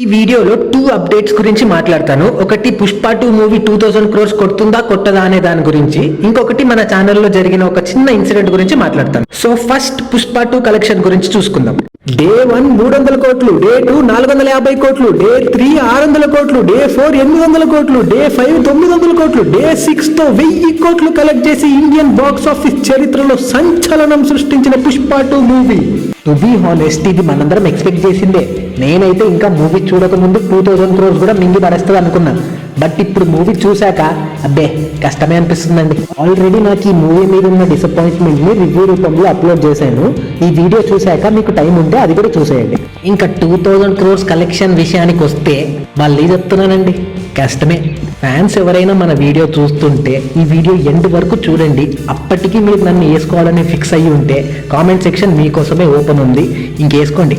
ఈ వీడియోలో 2 అప్డేట్స్ గురించి మాట్లాడతాను. ఒకటి పుష్ప 2 మూవీ 2000 crores కొడుతుందా కొట్టదా అనే దాని గురించి, ఇంకొకటి మన ఛానల్లో జరిగిన ఒక చిన్న ఇన్సిడెంట్ గురించి మాట్లాడతాను. సో ఫస్ట్ పుష్ప 2 కలెక్షన్ గురించి చూసుకుందాం. డే 1 300 కోట్లు, డే 2 450 కోట్లు, డే 3 600 కోట్లు, డే 4 800 కోట్లు, డే 5 900 కోట్లు, డే 6 తో 1000 కోట్లు కలెక్ట్ చేసి ఇండియన్ బాక్స్ ఆఫీస్ చరిత్రలో సంచలనం సృష్టించిన Pushpa 2 movie. To be honest, ఇది మనందరం ఎక్స్పెక్ట్ చేసిందే. నేనైతే ఇంకా మూవీ చూడక ముందు 2000 crores కూడా మింగి పడేస్తుంది అనుకున్నాను. బట్ ఇప్పుడు మూవీ చూశాక అబ్బే కష్టమే అనిపిస్తుందండి. ఆల్రెడీ నాకు ఈ మూవీ మీద ఉన్న డిసప్పాయింట్మెంట్ ని రివ్యూ రూపంలో అప్లోడ్ చేశాను. ఈ వీడియో చూశాక మీకు టైం ఉంటే అది కూడా చూసేయండి. ఇంకా 2000 crores కలెక్షన్ విషయానికి వస్తే మళ్ళీ చెప్తున్నానండి, కష్టమే. ఫ్యాన్స్ ఎవరైనా మన వీడియో చూస్తుంటే ఈ వీడియో ఎండ్ వరకు చూడండి. అప్పటికి మీరు నన్ను వేసుకోవాలని ఫిక్స్ అయ్యి ఉంటే కామెంట్ సెక్షన్ మీకోసమే ఓపెన్ ఉంది, ఇంకేసుకోండి.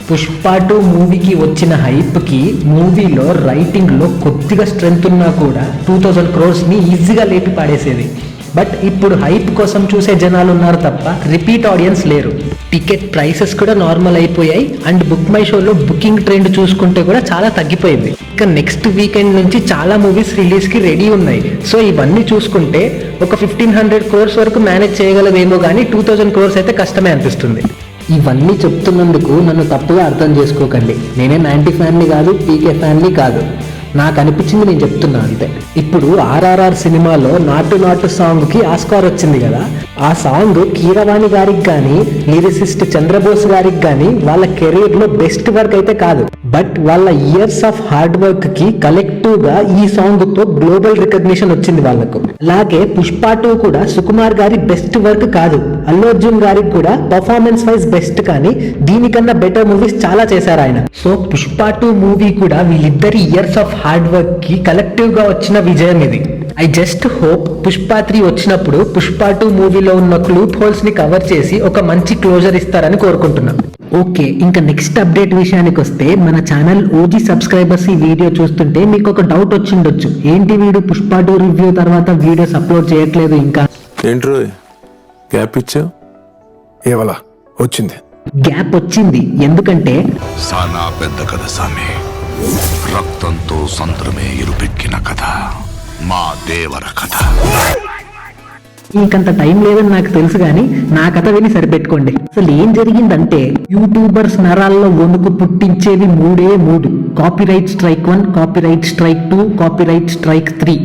పుష్ప 2 మూవీకి వచ్చిన హైప్కి మూవీలో రైటింగ్లో కొద్దిగా స్ట్రెంత్ ఉన్నా కూడా 2000 crores-ని ఈజీగా లేపి పాడేసేది. బట్ ఇప్పుడు హైప్ కోసం చూసే జనాలు ఉన్నారు తప్ప రిపీట్ ఆడియన్స్ లేరు. టికెట్ ప్రైసెస్ కూడా నార్మల్ అయిపోయాయి. అండ్ బుక్ మై షోలో బుకింగ్ ట్రెండ్ చూసుకుంటే కూడా చాలా తగ్గిపోయింది. ఇక నెక్స్ట్ వీకెండ్ నుంచి చాలా మూవీస్ రిలీజ్కి రెడీ ఉన్నాయి. సో ఇవన్నీ చూసుకుంటే ఒక 1500 crores వరకు మేనేజ్ చేయగలవేమో కానీ 2000 crores అయితే కష్టమే అనిపిస్తుంది. ఇవన్నీ చెప్తున్నందుకు నన్ను తప్పుగా అర్థం చేసుకోకండి. నేనేం యాంటీ ఫ్యాన్ని కాదు, పీకే ఫ్యాన్ని కాదు. నాకు అనిపించింది నేను చెప్తున్నా అంతే. ఇప్పుడు RRR సినిమాలో నాటు నాటు సాంగ్కి ఆస్కార్ వచ్చింది కదా, ఆ సాంగ్ కీరవాణి గారికి కానీ లిరిసిస్ట్ చంద్రబోస్ గారికి కానీ వాళ్ళ కెరీర్లో బెస్ట్ వర్క్ అయితే కాదు. బట్ వాళ్ళ ఇయర్స్ ఆఫ్ హార్డ్ వర్క్ కి కలెక్టివ్ గా ఈ సాంగ్ తో గ్లోబల్ రికగ్నిషన్ వచ్చింది వాళ్ళకు. అలాగే పుష్ప 2 కూడా సుకుమార్ గారి బెస్ట్ వర్క్ కాదు, అల్లు అర్జున్ గారికి కూడా పర్ఫార్మెన్స్ వైజ్ బెస్ట్, కానీ దీనికన్నా బెటర్ మూవీస్ చాలా చేశారు ఆయన. సో పుష్ప 2 మూవీ కూడా వీళ్ళిద్దరి ఇయర్స్ ఆఫ్ హార్డ్ వర్క్ కి కలెక్టివ్ గా వచ్చిన విజయం ఇది. ఐ జస్ట్ హోప్ పుష్ప 3 వచ్చినప్పుడు పుష్ప 2 మూవీలో ఉన్న క్లూప్ హోల్స్ ని కవర్ చేసి ఒక మంచి క్లోజర్ ఇస్తారని కోరుకుంటున్నాం. ఓకే, ఇంకా నెక్స్ట్ అప్డేట్ విషయానికి వస్తే మన ఛానల్ ఓజీ సబ్స్క్రైబర్స్ ఈ వీడియో చూస్తుంటే మీకు ఒక డౌట్ వచ్చిండొచ్చు, ఏంటి వీడు పుష్ప 2 రివ్యూ తర్వాత వీడియోస్ అప్లోడ్ చేయట్లేదు ఇంకా. ఏంట్రో గ్యాప్ ఇచ్చా ఏవలా వచ్చింది? గ్యాప్ వచ్చింది ఎందుకంటే సానా పెద్ద కథ సామి, రక్తంతో సంద్రమే ఇరుపెక్కిన కథ, మా దేవర కథ. ఇంకంత టైం లేదని నాకు తెలుసు, కానీ నా కథ విని సరిపెట్టుకోండి. అసలు ఏం జరిగిందంటే, యూట్యూబర్స్ నరాల్లో వణుకు పుట్టించేవి 3 copyright strike 1, copyright strike 2, copyright strike 3.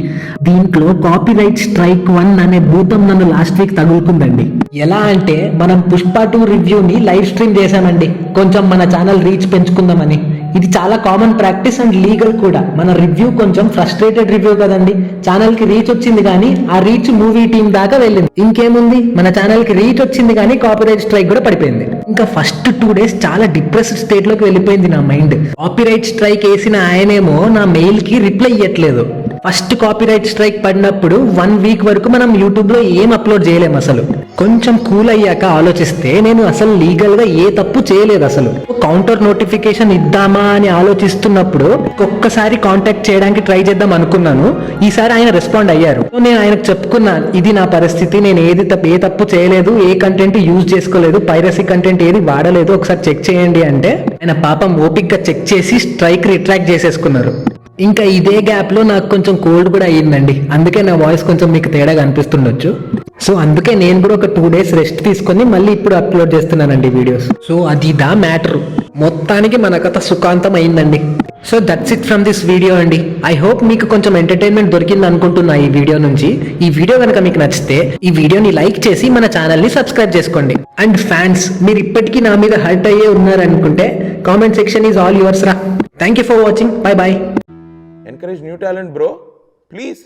దీంట్లో కాపీరైట్ స్ట్రైక్ 1 అనే భూతం నన్ను లాస్ట్ వీక్ తగులుకుందండి. ఎలా అంటే, మనం పుష్ప 2 రివ్యూని లైవ్ స్ట్రీమ్ చేశామండి, కొంచెం మన ఛానల్ రీచ్ పెంచుకుందామని. ఇది చాలా కామన్ ప్రాక్టీస్ అండ్ లీగల్ కూడా. మన రివ్యూ కొంచెం ఫ్రస్ట్రేటెడ్ రివ్యూ కదండి, ఛానల్ కి రీచ్ వచ్చింది కానీ ఆ రీచ్ మూవీ టీం దాకా వెళ్ళింది. ఇంకేముంది, మన ఛానల్ కి రీచ్ వచ్చింది కానీ కాపీరైట్ స్ట్రైక్ కూడా పడిపోయింది. ఇంకా ఫస్ట్ 2 days చాలా డిప్రెస్డ్ స్టేట్ లోకి వెళ్ళిపోయింది నా మైండ్. కాపీరైట్ స్ట్రైక్ వేసిన ఆయనేమో నా మెయిల్ కి రిప్లై ఇవ్వట్లేదు. ఫస్ట్ కాపీరైట్ స్ట్రైక్ పడినప్పుడు 1 week వరకు మనం యూట్యూబ్ లో ఏం అప్లోడ్ చేయలేము. అసలు కొంచెం కూల్ అయ్యాక ఆలోచిస్తే నేను అసలు లీగల్ గా ఏ తప్పు చేయలేదు. అసలు కౌంటర్ నోటిఫికేషన్ ఇద్దామా అని ఆలోచిస్తున్నప్పుడు ఒక్కసారి కాంటాక్ట్ చేయడానికి ట్రై చేద్దాం అనుకున్నాను. ఈసారి ఆయన రెస్పాండ్ అయ్యారు. నేను ఆయనకు చెప్పుకున్నాను, ఇది నా పరిస్థితి, నేను ఏ తప్పు చేయలేదు, ఏ కంటెంట్ యూజ్ చేసుకోలేదు, పైరసీ కంటెంట్ ఏది వాడలేదు, ఒకసారి చెక్ చేయండి అంటే ఆయన పాపం ఓపిక్ గా చెక్ చేసి స్ట్రైక్ రిట్రాక్ట్ చేసేసుకున్నారు. ఇంకా ఇదే గ్యాప్ లో నాకు కొంచెం కోల్డ్ కూడా అయ్యిందండి, అందుకే నా వాయిస్ కొంచెం మీకు తేడాగా అనిపిస్తుండొచ్చు. సో అందుకే నేను కూడా ఒక 2 days రెస్ట్ తీసుకొని మళ్ళీ ఇప్పుడు అప్లోడ్ చేస్తున్నానండి వీడియోస్. సో అది దా మ్యాటర్. మొత్తానికి మన కథ సుఖాంతం అయిందండి. So that's it from this video అండి. ఐ హోప్ మీకు కొంచెం ఎంటర్టైన్మెంట్ దొరికింది అనుకుంటున్నా ఈ వీడియో నుంచి. ఈ వీడియో కనుక మీకు నచ్చితే ఈ వీడియోని లైక్ చేసి మన ఛానల్ ని సబ్స్క్రైబ్ చేసుకోండి. అండ్ ఫ్యాన్స్, మీరు ఇప్పటికీ నా మీద హర్ట్ అయ్యే ఉన్నారనుకుంటే comment section is all yours రా. Thank you for watching. Bye bye. Encourage new talent, bro. Please.